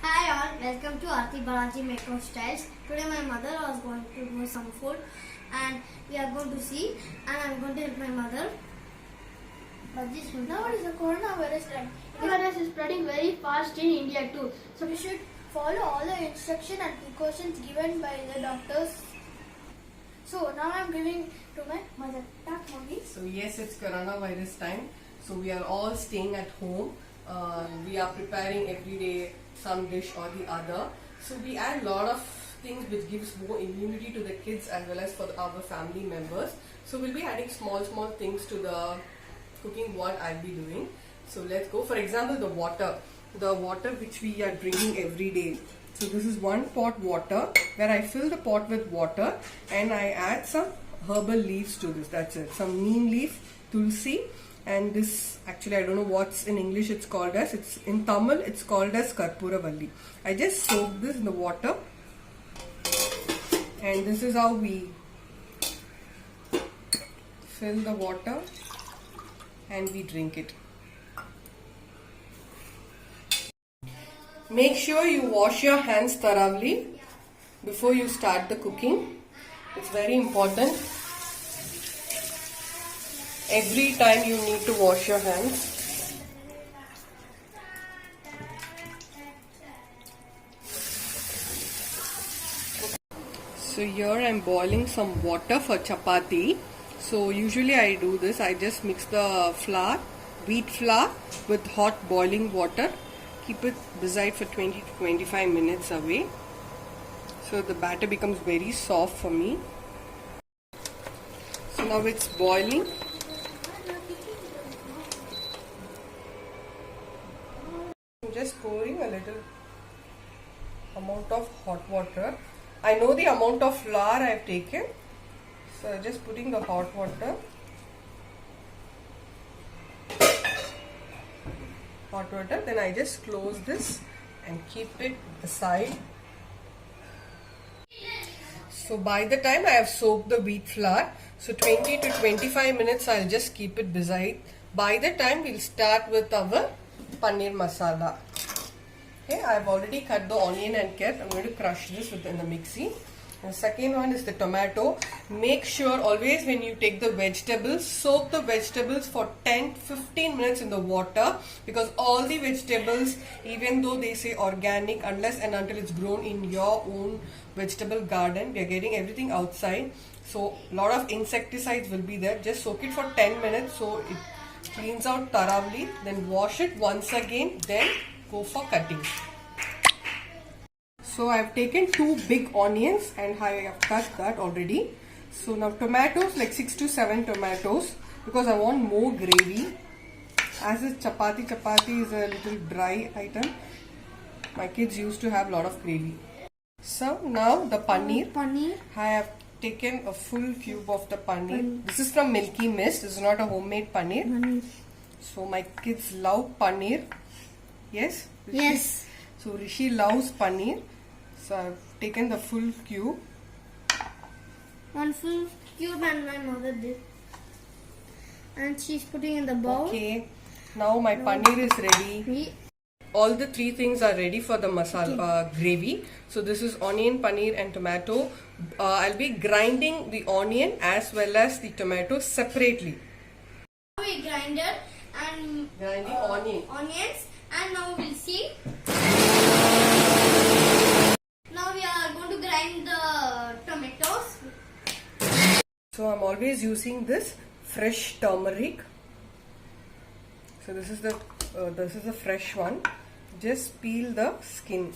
Hi all, welcome to Arthi Balaji Makeup Styles. Today my mother was going to do some food and we are going to see and I am going to help my mother. But this nowadays the coronavirus virus is spreading very fast in India too. So we should follow all the instructions and precautions given by the doctors. So now I am giving to my mother. Talk, mommy. So yes, it's coronavirus time. So we are all staying at home. We are preparing every day some dish or the other. So we add a lot of things which gives more immunity to the kids as well as for our family members. So we'll be adding small things to the cooking what I'll be doing. So let's go. For example, the water which we are drinking every day. So this is 1 pot water where I fill the pot with water and I add some herbal leaves to this. That's it. Some neem leaf, tulsi, and this actually I don't know what's in English it's called as. It's in Tamil it's called as Karpuravalli. I just soak this in the water and this is how we fill the water and we drink it. Make sure you wash your hands thoroughly before you start the cooking. It's very important. Every time you need to wash your hands. So here I'm boiling some water for chapati. So usually I do this. I just mix the flour, wheat flour with hot boiling water. Keep it beside for 20 to 25 minutes away. So the batter becomes very soft for me. So now it's boiling. I'm just pouring a little amount of hot water. I know the amount of flour I have taken. So just putting the hot water. Then I just close this and keep it aside. So by the time I have soaked the wheat flour, so 20 to 25 minutes I'll just keep it beside. By the time we'll start with our paneer masala. Okay, I've already cut the onion and kept. I'm going to crush this within the mixie. The second one is the tomato. Make sure always when you take the vegetables, soak the vegetables for 10-15 minutes in the water, because all the vegetables, even though they say organic, unless and until it's grown in your own vegetable garden, we are getting everything outside. So a lot of insecticides will be there. Just soak it for 10 minutes so it cleans out thoroughly. Then wash it once again. Then go for cutting. So I have taken 2 big onions and I have cut that already. So now tomatoes, like 6 to 7 tomatoes, because I want more gravy. As is chapati is a little dry item. My kids used to have a lot of gravy. So now the paneer. I have taken a full cube of the paneer. This is from Milky Mist. This is not a homemade paneer. So my kids love paneer. Yes? Rishi? Yes. So Rishi loves paneer. So I've taken the full cube. 1 full cube and my mother did. And she's putting in the bowl. Okay. Now my paneer is ready. All the 3 things are ready for the masala gravy. So this is onion, paneer and tomato. I'll be grinding the onion as well as the tomato separately. We grinded and Grinding onions, and now we'll see. Now we are going to grind the tomatoes. So I'm always using this fresh turmeric. So this is the fresh one. Just peel the skin,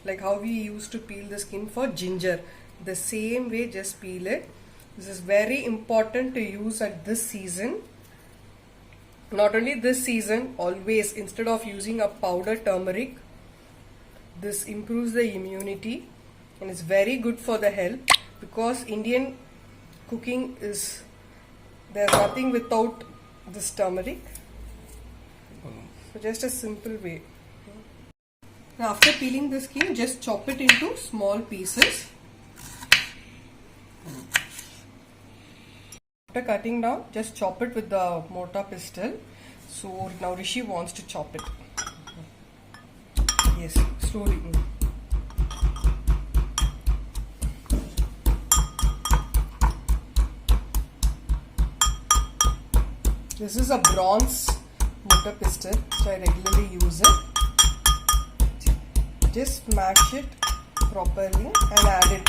like how we used to peel the skin for ginger. The same way, just peel it. This is very important to use at this season. Not only this season, always, instead of using a powder turmeric, this improves the immunity and it's very good for the health, because Indian cooking is, there's nothing without this turmeric. So just a simple way. Now after peeling the skin, just chop it into small pieces. After cutting down, just chop it with the mortar pestle. So now Rishi wants to chop it. Yes, slowly. This is a bronze motor pestle which I regularly use it. Just smash it properly and add it.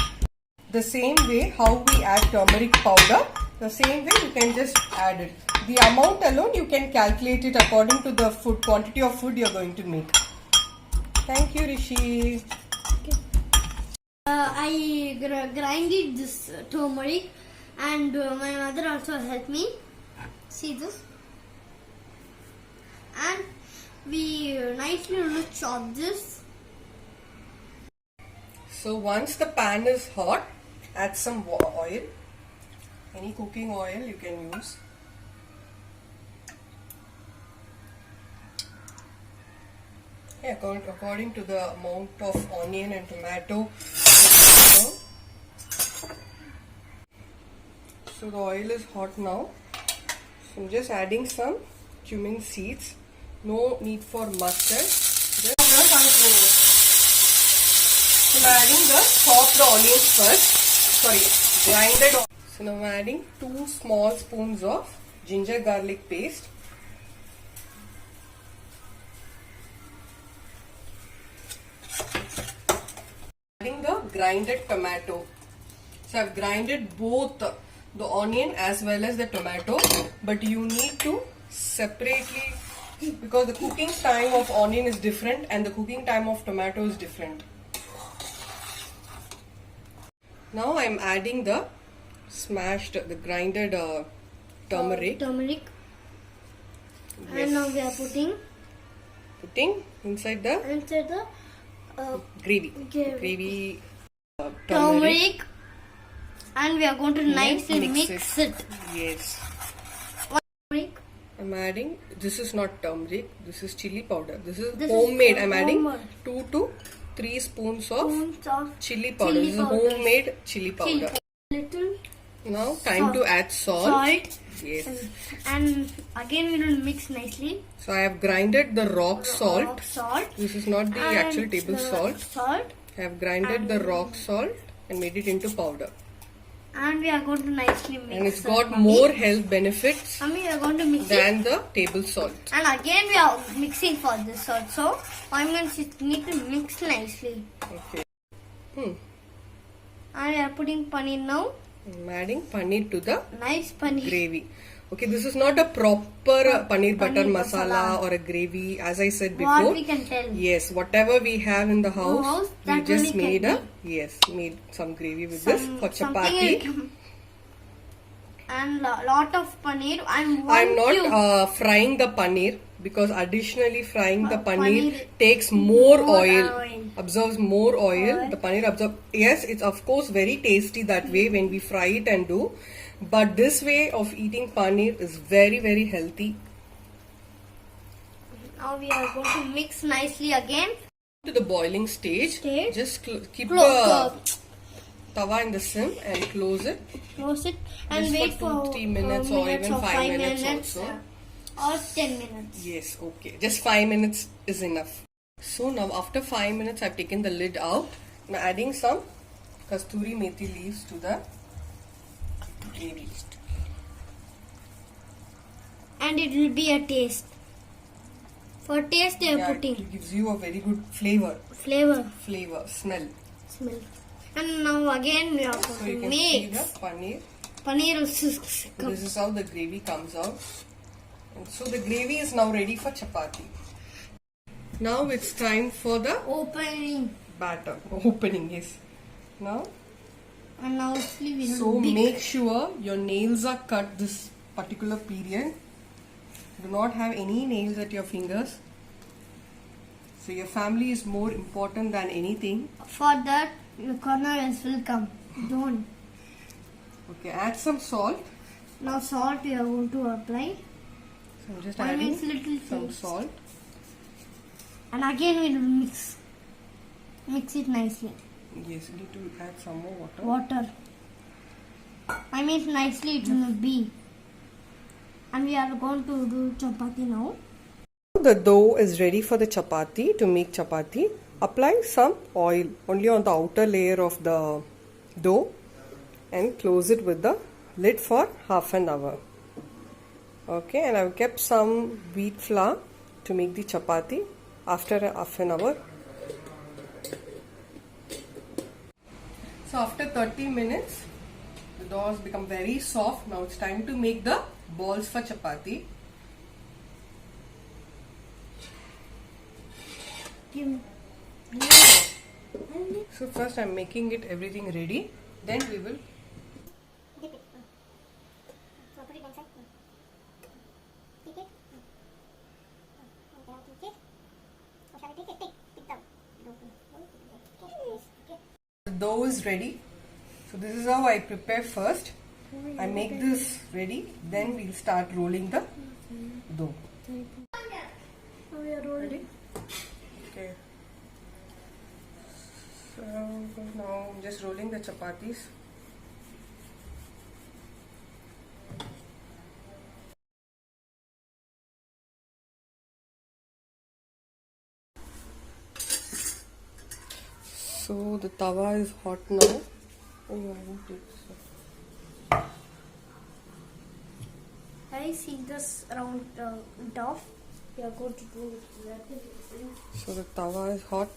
The same way how we add turmeric powder, the same way you can just add it. The amount alone you can calculate it according to the quantity of food you are going to make. Thank you, Rishi. I grinded this turmeric, and my mother also helped me. See this? And we nicely chop this. So once the pan is hot, add some oil. Any cooking oil you can use. Yeah, according to the amount of onion and tomato. So the oil is hot now. So I'm just adding some cumin seeds. No need for mustard. Just so I'm adding the chopped onions first. Sorry, grinded onions. So now I'm adding 2 small spoons of ginger garlic paste. Adding the grinded tomato. So I've grinded both the onion as well as the tomato, but you need to separately, because the cooking time of onion is different and the cooking time of tomato is different. Now I'm adding the grinded turmeric. Turmeric. Yes. And now we are putting inside the gravy. Gravy. Turmeric. Turmeric. And we are going to nicely mix it. Yes. Turmeric. I'm adding, this is not turmeric, this is chili powder. This is homemade. I'm adding 2 to 3 spoons of chili powder. This is homemade chili powder. Little. Now time to add salt. Yes. And again we will mix nicely. So I have grinded the rock salt. Rock salt. This is not the actual table salt. Salt. I have grinded the rock salt and made it into powder. And we are going to nicely mix. And it's got more health benefits we are going to mix than the table salt. And again we are mixing for this also. I mean, it need to mix nicely. Okay. And we are putting paneer now. I'm adding paneer to the Nice paneer. gravy. Okay, this is not a proper paneer butter masala or a gravy. As I said before, What we can tell. yes, whatever we have in the house, we that just only made made some gravy with this for chapati. And lot of paneer. I'm not frying the paneer, because additionally frying the paneer takes more oil, absorbs more oil. The paneer absorbs. Yes, it's of course very tasty that way when we fry it and do. But this way of eating paneer is very, very healthy. Now we are going to mix nicely again. To the boiling stage. Just keep Close the tawa in the sim and close it. Close it and just wait for 2-3 minutes or even 5 minutes also. Or 10 minutes. Yes, okay. Just 5 minutes is enough. So now after 5 minutes I've taken the lid out. I'm adding some kasturi methi leaves to the gravy. And it will be a taste. For taste they are putting. It gives you a very good flavor, smell. And now again we are going So you to can see mix. the paneer. Paneer also This is how the gravy comes out. And so the gravy is now ready for chapati. Now it's time for the opening. batter. Opening, yes. Now. And now we will So make sure your nails are cut this particular period. Do not have any nails at your fingers. So your family is more important than anything. For that, the corners will come. Don't. Okay, add some salt. Now salt we are going to apply. So I'm just adding little some taste. salt. And again we will mix. Mix it nicely. Yes, you need to add some more water. Water. I mean nicely it will be. And we are going to do chapati now. the dough is ready for the chapati, to make chapati. Apply some oil only on the outer layer of the dough and close it with the lid for half an hour. Okay, and I've kept some wheat flour to make the chapati after half an hour. So after 30 minutes, the dough has become very soft. Now it's time to make the balls for chapati. So first I'm making it everything ready. Then we will Dip it. So put it inside. Take it. Okay, take it. Or shall I take it? Pick down. The dough is ready. So this is how I prepare first. I make this ready. Then we'll start rolling the dough. We are rolling. Okay. So now I'm just rolling the chapatis. So the tawa is hot now. Oh, I won't take this. I see this around top. We are going to do it. So the tawa is hot.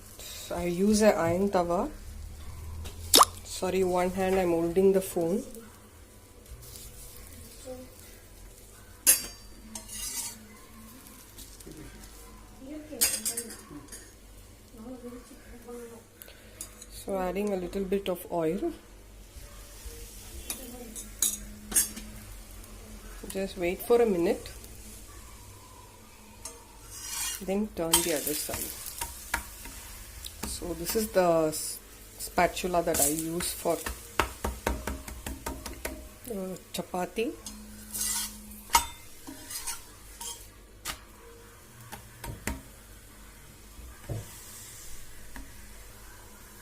I use an iron tawa. Sorry, one hand I'm holding the phone. So adding a little bit of oil. Just wait for a minute. Then turn the other side. So this is the spatula that I use for chapati.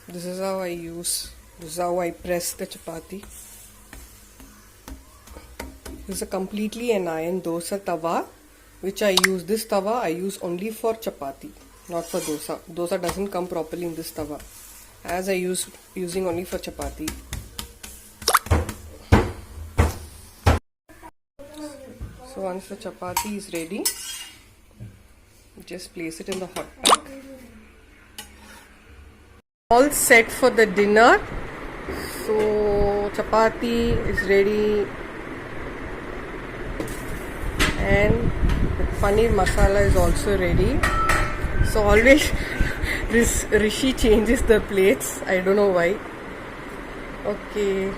This is how I press the chapati. This is a completely an iron dosa tawa, which I use. This tawa I use only for chapati, not for dosa. Dosa doesn't come properly in this tawa, as I using only for chapati. So once the chapati is ready, just place it in the hot pack. All set for the dinner. So chapati is ready and the paneer masala is also ready. So always this Rishi changes the plates. I don't know why. Okay.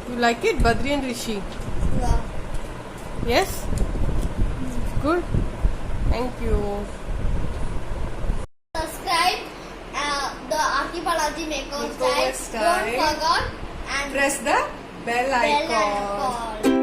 You like it, Badri and Rishi? Yeah. Yes? Good. Thank you. Subscribe the Arthi Balaji Makeover Style. Style. Don't forget and Press the bell icon. icon.